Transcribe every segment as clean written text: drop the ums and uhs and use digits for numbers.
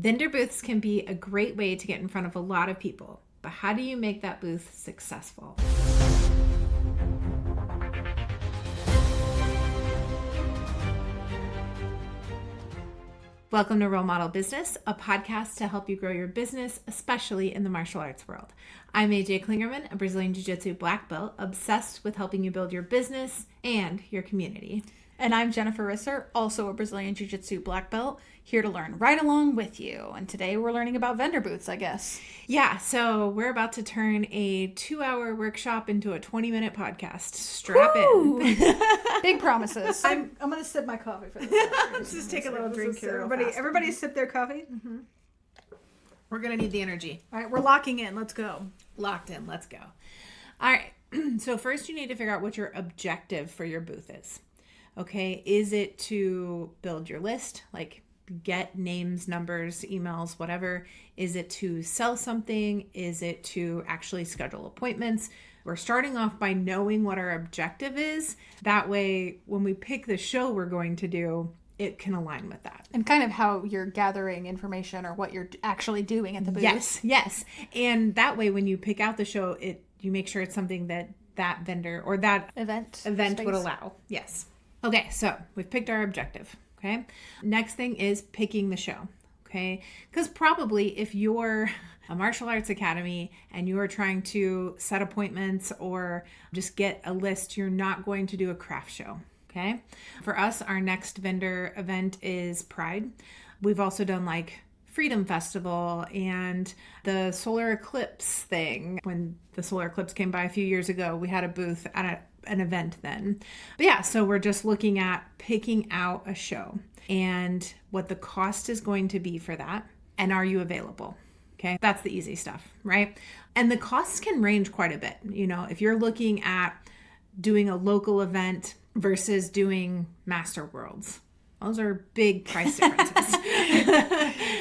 Vendor booths can be a great way to get in front of a lot of people, but how do you make that booth successful? Welcome to Role Model Business, a podcast to help you grow your business, especially in the martial arts world. I'm AJ Klingerman, a Brazilian Jiu Jitsu black belt, obsessed with helping you build your business and your community. And I'm Jennifer Risser, also a Brazilian Jiu Jitsu black belt, here to learn right along with you. And today we're learning about vendor booths, I guess. Yeah, so we're about to turn a 2-hour workshop into a 20-minute podcast. Strap in. Big promises. I'm going to sip my coffee for this. Let's just take a little drink here. Everybody sip their coffee. Mm-hmm. We're going to need the energy. All right, we're locking in. Let's go. Locked in. Let's go. All right. So first you need to figure out what your objective for your booth is. Okay. Is it to build your list? Like get names, numbers, emails, whatever. Is it to sell something? Is it to actually schedule appointments? We're starting off by knowing what our objective is. That way, when we pick the show we're going to do, it can align with that. And kind of how you're gathering information or what you're actually doing at the booth. Yes. And that way, when you pick out the show, you make sure it's something that vendor or that event would allow. Yes. Okay, so we've picked our objective. Okay. Next thing is picking the show. Okay. Because probably if you're a martial arts academy and you are trying to set appointments or just get a list, you're not going to do a craft show. Okay. For us, our next vendor event is Pride. We've also done like Freedom Festival and the solar eclipse thing. When the solar eclipse came by a few years ago, we had a booth at an event then. But yeah, so we're just looking at picking out a show and what the cost is going to be for that. And are you available? Okay, that's the easy stuff, right? And the costs can range quite a bit. You know, if you're looking at doing a local event versus doing Master Worlds, those are big price differences.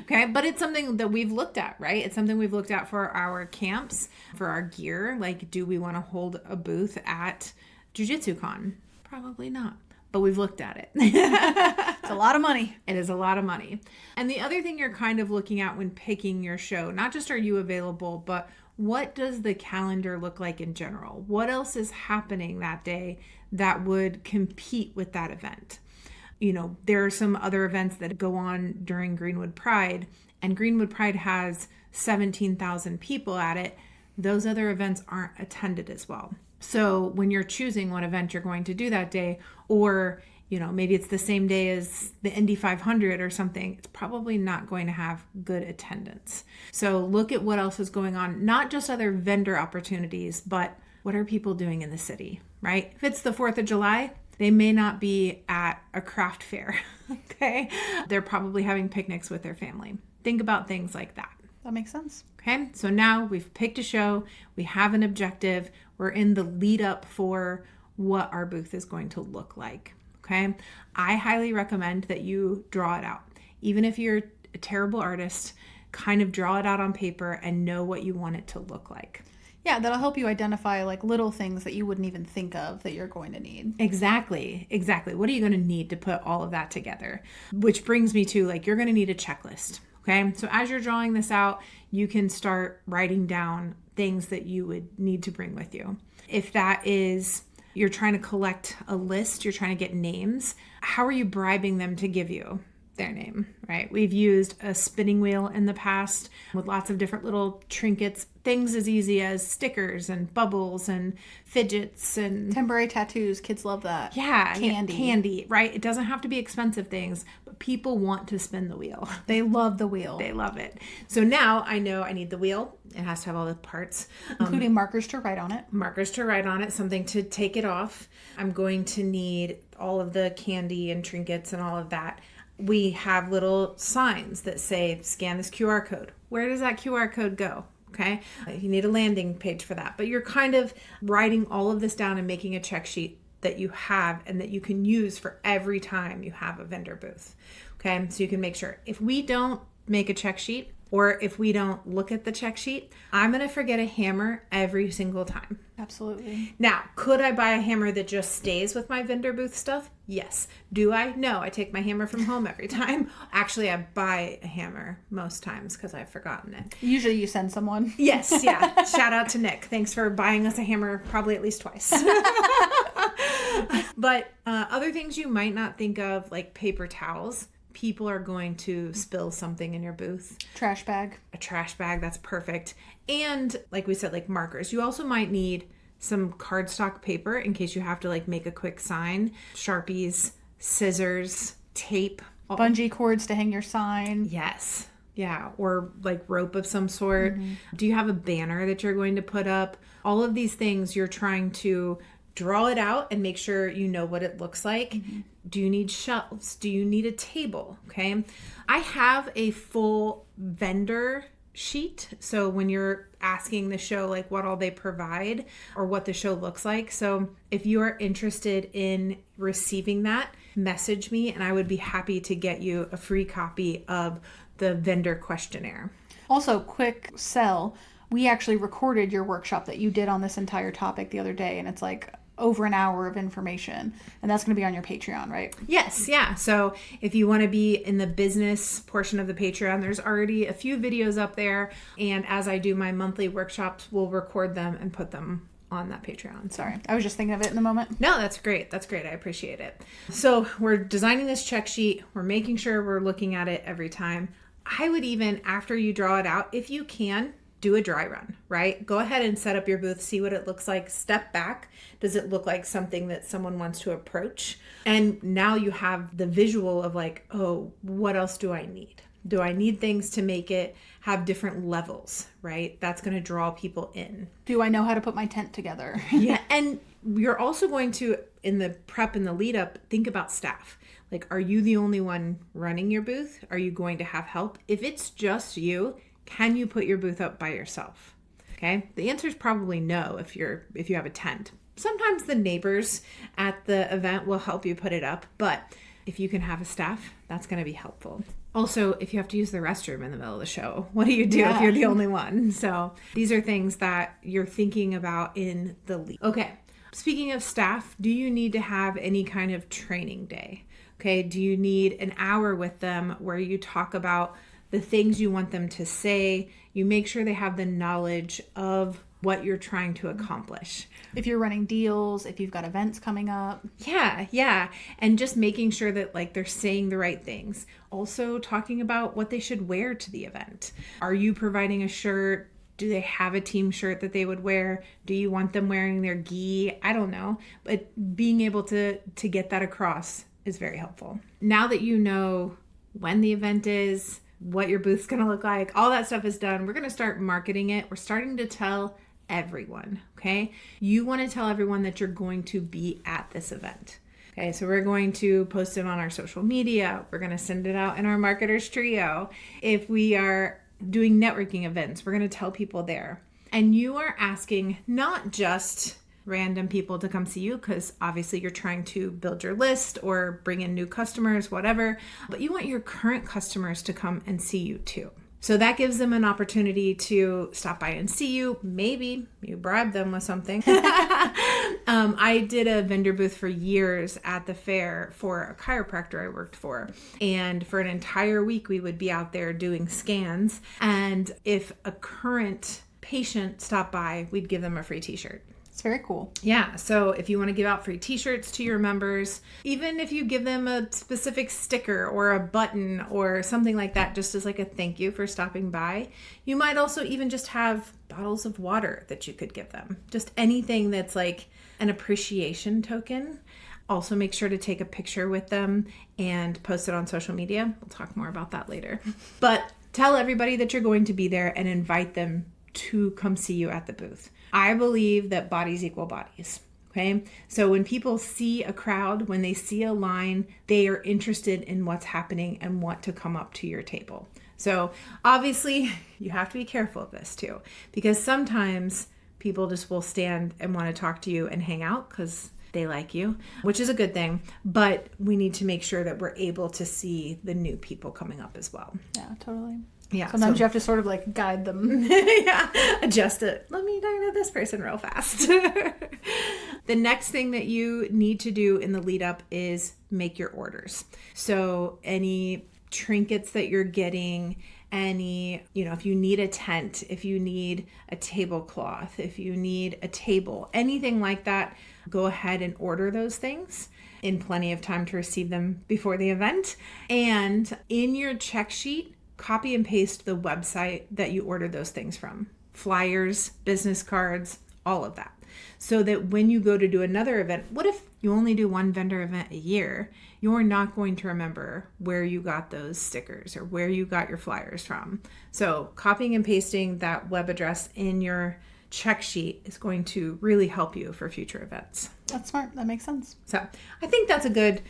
Okay, but it's something that we've looked at, right? It's something we've looked at for our camps, for our gear. Like, do we want to hold a booth at Jiu Jitsu Con? Probably not, but we've looked at it. It's a lot of money. It is a lot of money. And the other thing you're kind of looking at when picking your show, not just are you available, but what does the calendar look like in general? What else is happening that day that would compete with that event? You know, there are some other events that go on during Greenwood Pride, and Greenwood Pride has 17,000 people at it. Those other events aren't attended as well. So when you're choosing what event you're going to do that day, or, you know, maybe it's the same day as the Indy 500 or something, it's probably not going to have good attendance. So look at what else is going on, not just other vendor opportunities, but what are people doing in the city, right? If it's the 4th of July, they may not be at a craft fair, okay? They're probably having picnics with their family. Think about things like that. That makes sense. Okay, so now we've picked a show, we have an objective, we're in the lead up for what our booth is going to look like, okay? I highly recommend that you draw it out. Even if you're a terrible artist, kind of draw it out on paper and know what you want it to look like. Yeah, that'll help you identify like little things that you wouldn't even think of that you're going to need. Exactly. What are you going to need to put all of that together? Which brings me to like, you're going to need a checklist. Okay. So as you're drawing this out, you can start writing down things that you would need to bring with you. If that is, you're trying to collect a list, you're trying to get names, how are you bribing them to give you their name, right? We've used a spinning wheel in the past with lots of different little trinkets, things as easy as stickers and bubbles and fidgets and temporary tattoos. Kids love that. Yeah. Candy, right? It doesn't have to be expensive things, but people want to spin the wheel. They love the wheel. They love it. So now I know I need the wheel. It has to have all the parts. Including markers to write on it. Something to take it off. I'm going to need all of the candy and trinkets and all of that. We have little signs that say, scan this QR code. Where does that QR code go? Okay. You need a landing page for that, but you're kind of writing all of this down and making a check sheet that you have and that you can use for every time you have a vendor booth. Okay. So you can make sure if we don't make a check sheet, or if we don't look at the check sheet, I'm going to forget a hammer every single time. Absolutely. Now, could I buy a hammer that just stays with my vendor booth stuff? Yes. Do I? No, I take my hammer from home every time. Actually, I buy a hammer most times because I've forgotten it. Usually you send someone. Yes, yeah. Shout out to Nick. Thanks for buying us a hammer probably at least twice. But other things you might not think of, like paper towels. People are going to spill something in your booth. Trash bag. A trash bag, that's perfect. And like we said, like markers. You also might need some cardstock paper in case you have to like make a quick sign. Sharpies, scissors, tape. Bungee cords to hang your sign. Yes. Yeah. Or like rope of some sort. Mm-hmm. Do you have a banner that you're going to put up? All of these things you're trying to draw it out and make sure you know what it looks like. Mm-hmm. Do you need shelves? Do you need a table? Okay. I have a full vendor sheet. So when you're asking the show, like what all they provide or what the show looks like. So if you are interested in receiving that, message me and I would be happy to get you a free copy of the vendor questionnaire. Also, quick sell. We actually recorded your workshop that you did on this entire topic the other day, and it's like over an hour of information, and that's going to be on your Patreon, right? Yes, yeah. So if you want to be in the business portion of the Patreon, there's already a few videos up there, and as I do my monthly workshops, we'll record them and put them on that Patreon. Sorry, I was just thinking of it in the moment. No, that's great. That's great. I appreciate it. So we're designing this check sheet. We're making sure we're looking at it every time. I would even, after you draw it out, if you can, do a dry run, right? Go ahead and set up your booth, see what it looks like, step back. Does it look like something that someone wants to approach? And now you have the visual of like, oh, what else do I need? Do I need things to make it have different levels, right? That's going to draw people in. Do I know how to put my tent together? Yeah. And you're also going to, in the prep and the lead up, think about staff. Like, are you the only one running your booth? Are you going to have help? If it's just you, can you put your booth up by yourself? Okay. The answer is probably no if you have a tent. Sometimes the neighbors at the event will help you put it up, but if you can have a staff, that's going to be helpful. Also, if you have to use the restroom in the middle of the show, what do you do if you're the only one? So these are things that you're thinking about in the lead. Okay. Speaking of staff, do you need to have any kind of training day? Okay. Do you need an hour with them where you talk about the things you want them to say? You make sure they have the knowledge of what you're trying to accomplish. If you're running deals, if you've got events coming up. Yeah. And just making sure that like they're saying the right things. Also talking about what they should wear to the event. Are you providing a shirt? Do they have a team shirt that they would wear? Do you want them wearing their gi? I don't know. But being able to get that across is very helpful. Now that you know when the event is, what your booth's going to look like, all that stuff is done, we're going to start marketing it. We're starting to tell everyone, okay? You want to tell everyone that you're going to be at this event. Okay, so we're going to post it on our social media. We're going to send it out in our marketers trio. If we are doing networking events, we're going to tell people there. And you are asking not just random people to come see you, because obviously you're trying to build your list or bring in new customers, whatever, but you want your current customers to come and see you too. So that gives them an opportunity to stop by and see you. Maybe you bribe them with something. I did a vendor booth for years at the fair for a chiropractor I worked for. And for an entire week, we would be out there doing scans. And if a current patient stopped by, we'd give them a free t-shirt. It's very cool. Yeah. So if you want to give out free t-shirts to your members, even if you give them a specific sticker or a button or something like that, just as like a thank you for stopping by, you might also even just have bottles of water that you could give them. Just anything that's like an appreciation token. Also make sure to take a picture with them and post it on social media. We'll talk more about that later. But tell everybody that you're going to be there and invite them to come see you at the booth. I believe that bodies equal bodies. Okay. So when people see a crowd, when they see a line, they are interested in what's happening and want to come up to your table. So obviously you have to be careful of this too, because sometimes people just will stand and want to talk to you and hang out because they like you, which is a good thing. But we need to make sure that we're able to see the new people coming up as well. Yeah, totally. Yeah. Sometimes you have to sort of like guide them. Yeah. Adjust it. Let me dive into this person real fast. The next thing that you need to do in the lead up is make your orders. So any trinkets that you're getting, if you need a tent, if you need a tablecloth, if you need a table, anything like that, go ahead and order those things in plenty of time to receive them before the event. And in your check sheet, copy and paste the website that you ordered those things from. Flyers, business cards, all of that. So that when you go to do another event, what if you only do one vendor event a year? You're not going to remember where you got those stickers or where you got your flyers from. So copying and pasting that web address in your check sheet is going to really help you for future events. That's smart. That makes sense. So I think that's a good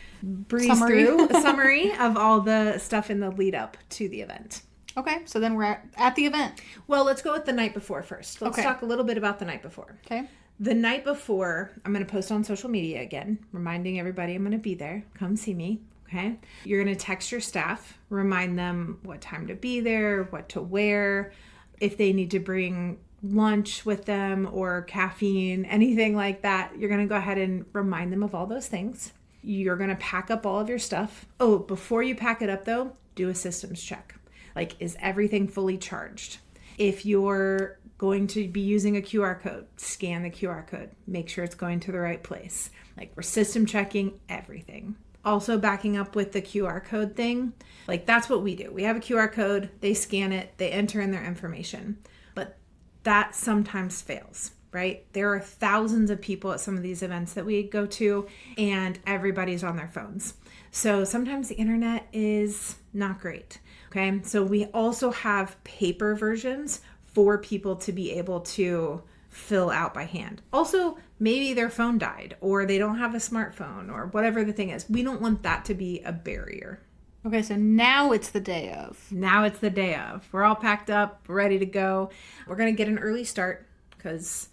summary of all the stuff in the lead up to the event. Okay, so then we're at the event. Well, let's go with the night before first. Let's talk a little bit about the night before. Okay. The night before, I'm going to post on social media again, reminding everybody I'm going to be there. Come see me. Okay. You're going to text your staff, remind them what time to be there, what to wear, if they need to bring lunch with them or caffeine, anything like that. You're going to go ahead and remind them of all those things. You're going to pack up all of your stuff. Oh, before you pack it up though, do a systems check. Like, is everything fully charged? If you're going to be using a QR code, scan the QR code. Make sure it's going to the right place. Like, we're system checking everything. Also backing up with the QR code thing. Like, that's what we do. We have a QR code. They scan it. They enter in their information. But that sometimes fails, right? There are thousands of people at some of these events that we go to, and everybody's on their phones. So sometimes the internet is not great. Okay, so we also have paper versions for people to be able to fill out by hand. Also, maybe their phone died or they don't have a smartphone or whatever the thing is. We don't want that to be a barrier. Okay, so now it's the day of. Now it's the day of. We're all packed up, ready to go. We're going to get an early start because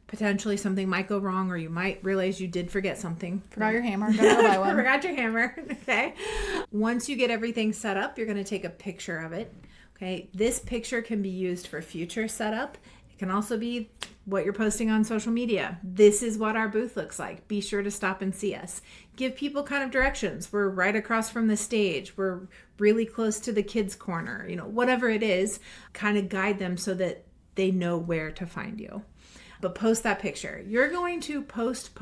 potentially something might go wrong, or you might realize you did forget something. Forgot your hammer. Gotta go buy one. Forgot your hammer. Okay. Once you get everything set up, you're going to take a picture of it. Okay. This picture can be used for future setup. It can also be what you're posting on social media. This is what our booth looks like. Be sure to stop and see us. Give people kind of directions. We're right across from the stage. We're really close to the kids' corner. Whatever it is, kind of guide them so that they know where to find you. But post that picture. You're going to post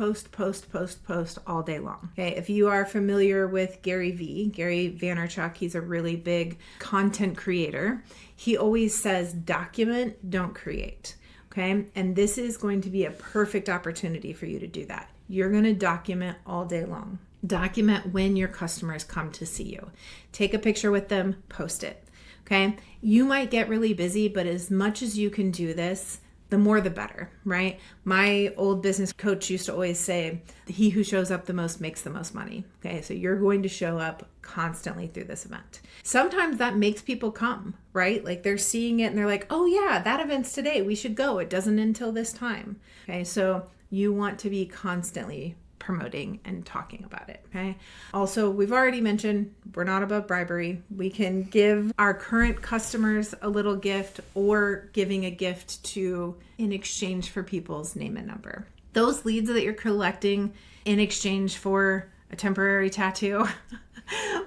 all day long. Okay. If you are familiar with Gary Vaynerchuk, he's a really big content creator. He always says, document, don't create. Okay. And this is going to be a perfect opportunity for you to do that. You're going to document all day long. Document when your customers come to see you. Take a picture with them, post it. Okay. You might get really busy, but as much as you can do this, the more the better, right? My old business coach used to always say, he who shows up the most makes the most money. Okay, so you're going to show up constantly through this event. Sometimes that makes people come, right? Like, they're seeing it and they're like, oh yeah, that event's today. We should go. It doesn't until this time. Okay, so you want to be constantly promoting and talking about it. Okay. Also, we've already mentioned we're not above bribery. We can give our current customers a little gift, or giving a gift in exchange for people's name and number. Those leads that you're collecting in exchange for a temporary tattoo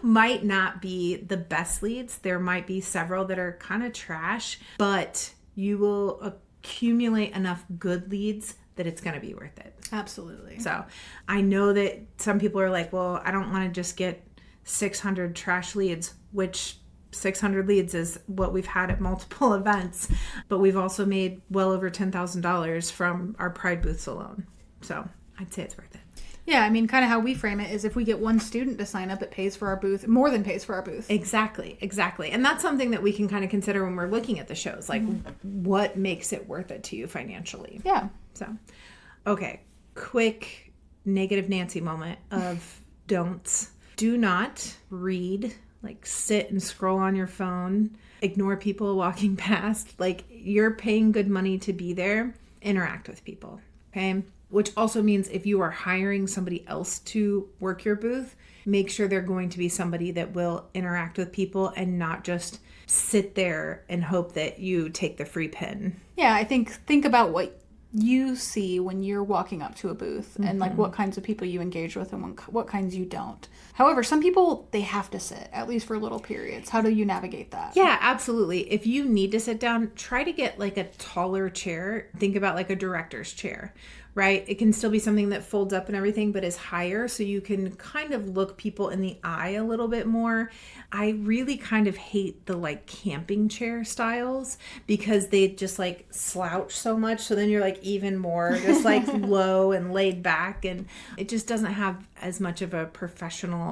might not be the best leads. There might be several that are kind of trash, but you will accumulate enough good leads that it's going to be worth it. Absolutely. So I know that some people are like, well, I don't want to just get 600 trash leads, which 600 leads is what we've had at multiple events, but we've also made well over $10,000 from our Pride booths alone. So I'd say it's worth it. Yeah, I mean, kind of how we frame it is if we get one student to sign up, it pays for our booth, more than pays for our booth. Exactly. And that's something that we can kind of consider when we're looking at the shows, like what makes it worth it to you financially. Yeah. So, okay, quick negative Nancy moment of don'ts. Do not read, like sit and scroll on your phone, ignore people walking past. Like, you're paying good money to be there. Interact with people, okay? Which also means if you are hiring somebody else to work your booth, make sure they're going to be somebody that will interact with people and not just sit there and hope that you take the free pin. Yeah, I think about what you see when you're walking up to a booth and like what kinds of people you engage with and what kinds you don't. However, some people, they have to sit, at least for little periods. How do you navigate that? Yeah, absolutely. If you need to sit down, try to get like a taller chair. Think about like a director's chair, right? It can still be something that folds up and everything, but is higher, so you can kind of look people in the eye a little bit more. I really kind of hate the like camping chair styles because they just like slouch so much. So then you're like even more just like low and laid back, and it just doesn't have as much of a professional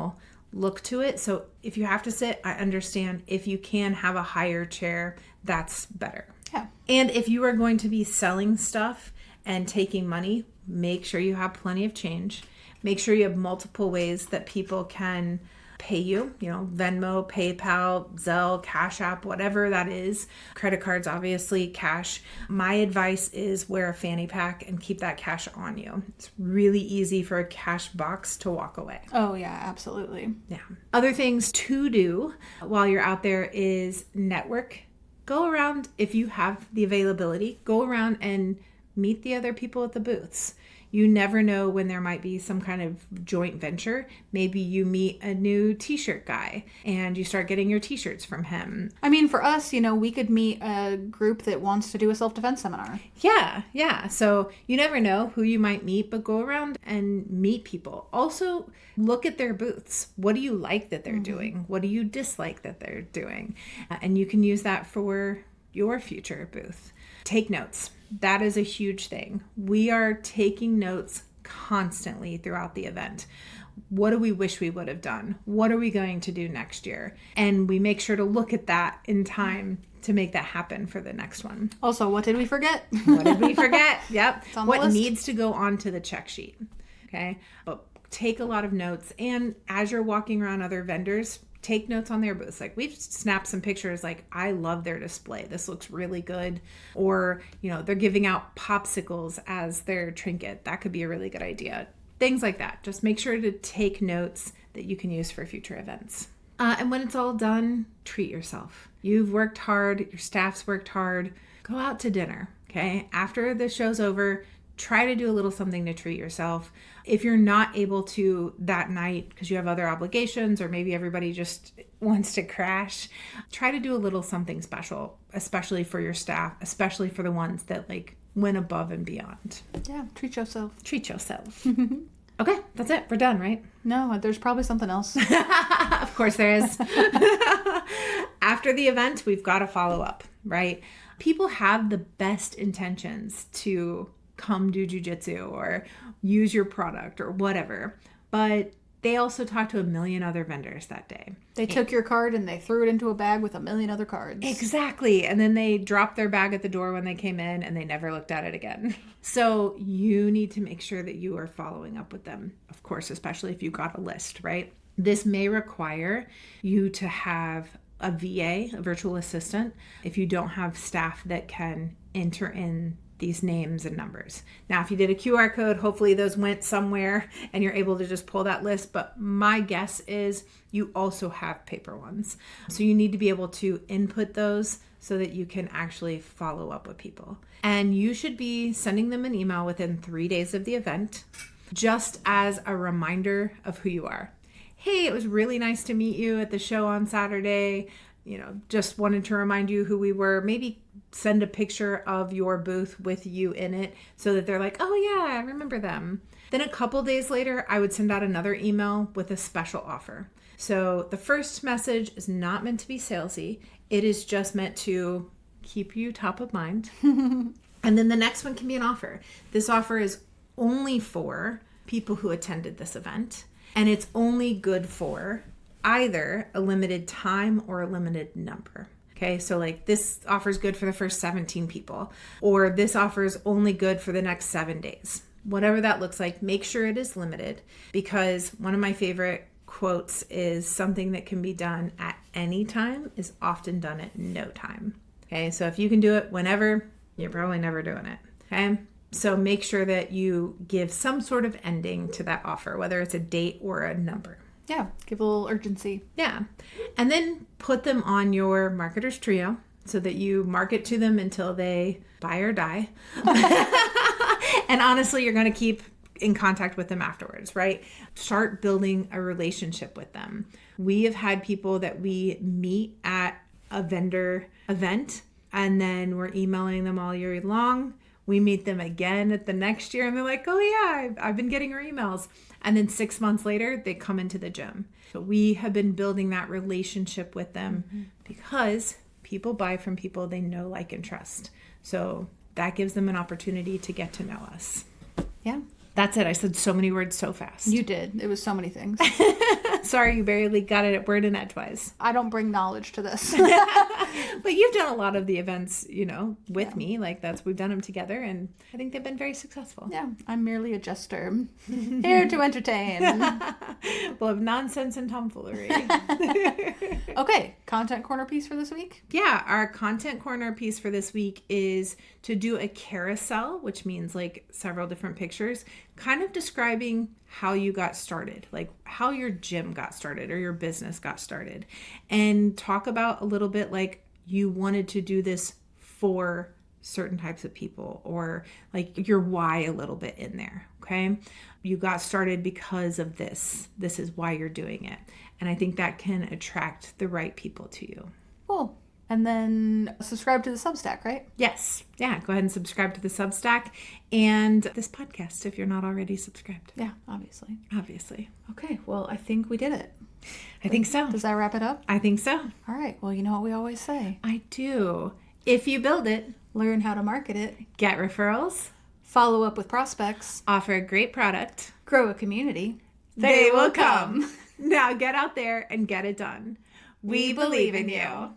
look to it. So if you have to sit, I understand. If you can have a higher chair, that's better. Yeah. And if you are going to be selling stuff and taking money, make sure you have plenty of change. Make sure you have multiple ways that people can pay you, Venmo, PayPal, Zelle, Cash App, whatever that is. Credit cards, obviously, cash. My advice is wear a fanny pack and keep that cash on you. It's really easy for a cash box to walk away. Oh, yeah, absolutely. Yeah. Other things to do while you're out there is network. Go around, if you have the availability, go around and meet the other people at the booths. You never know when there might be some kind of joint venture. Maybe you meet a new t-shirt guy and you start getting your t-shirts from him. I mean, for us, we could meet a group that wants to do a self-defense seminar. Yeah. So you never know who you might meet, but go around and meet people. Also, look at their booths. What do you like that they're doing? What do you dislike that they're doing? And you can use that for your future booth. Take notes. That is a huge thing. We are taking notes constantly throughout the event. What do we wish we would have done? What are we going to do next year? And we make sure to look at that in time to make that happen for the next one. Also, what did we forget? What did we forget? Yep. It's on the what list. needs to go onto the check sheet. Okay. But take a lot of notes. And as you're walking around other vendors, take notes on their booths. Like, we've snapped some pictures like, I love their display. This looks really good. Or, they're giving out popsicles as their trinket. That could be a really good idea. Things like that. Just make sure to take notes that you can use for future events. And when it's all done, treat yourself. You've worked hard. Your staff's worked hard. Go out to dinner. Okay. After the show's over, try to do a little something to treat yourself. If you're not able to that night because you have other obligations, or maybe everybody just wants to crash, try to do a little something special, especially for your staff, especially for the ones that like went above and beyond. Yeah, treat yourself. Treat yourself. Okay, that's it. We're done, right? No, there's probably something else. Of course there is. After the event, we've got to follow up, right? People have the best intentions to come do jiu-jitsu or use your product or whatever, but they also talked to a million other vendors that day. They took your card and they threw it into a bag with a million other cards. Exactly. And then they dropped their bag at the door when they came in and they never looked at it again. So you need to make sure that you are following up with them, of course, especially if you got a list, right? This may require you to have a VA, a virtual assistant, if you don't have staff that can enter in these names and numbers. Now, if you did a QR code, hopefully those went somewhere and you're able to just pull that list. But my guess is you also have paper ones. So you need to be able to input those so that you can actually follow up with people. And you should be sending them an email within 3 days of the event, just as a reminder of who you are. Hey, it was really nice to meet you at the show on Saturday. Just wanted to remind you who we were. Maybe send a picture of your booth with you in it so that they're like, oh yeah, I remember them. Then a couple days later, I would send out another email with a special offer. So the first message is not meant to be salesy. It is just meant to keep you top of mind. And then the next one can be an offer. This offer is only for people who attended this event, and it's only good for either a limited time or a limited number. Okay, so like this offer is good for the first 17 people, or this offer is only good for the next 7 days. Whatever that looks like, make sure it is limited, because one of my favorite quotes is something that can be done at any time is often done at no time. Okay, so if you can do it whenever, you're probably never doing it. Okay, so make sure that you give some sort of ending to that offer, whether it's a date or a number. Yeah, give a little urgency. Yeah. And then put them on your marketer's trio so that you market to them until they buy or die. And honestly, you're going to keep in contact with them afterwards, right? Start building a relationship with them. We have had people that we meet at a vendor event, and then we're emailing them all year long. We meet them again at the next year, and they're like, oh yeah, I've been getting your emails. And then 6 months later, they come into the gym. So we have been building that relationship with them because people buy from people they know, like, and trust. So that gives them an opportunity to get to know us. Yeah. That's it. I said so many words so fast. You did. It was so many things. Sorry, you barely got it at word and edgewise. I don't bring knowledge to this. But you've done a lot of the events, with me. Like, we've done them together, and I think they've been very successful. Yeah, I'm merely a jester. Here to entertain. Full of nonsense and tomfoolery. Okay, content corner piece for this week? Yeah, our content corner piece for this week is to do a carousel, which means like several different pictures, kind of describing how you got started, like how your gym got started or your business got started, and talk about a little bit like you wanted to do this for certain types of people, or like your why a little bit in there. Okay. You got started because of this. This is why you're doing it. And I think that can attract the right people to you. Cool. And then subscribe to the Substack, right? Yes. Yeah. Go ahead and subscribe to the Substack and this podcast if you're not already subscribed. Yeah, obviously. Obviously. Okay. Well, I think we did it. I think so. Does that wrap it up? I think so. All right. Well, you know what we always say. I do. If you build it, learn how to market it, get referrals, follow up with prospects, offer a great product, grow a community, they will come. Now get out there and get it done. We believe in you.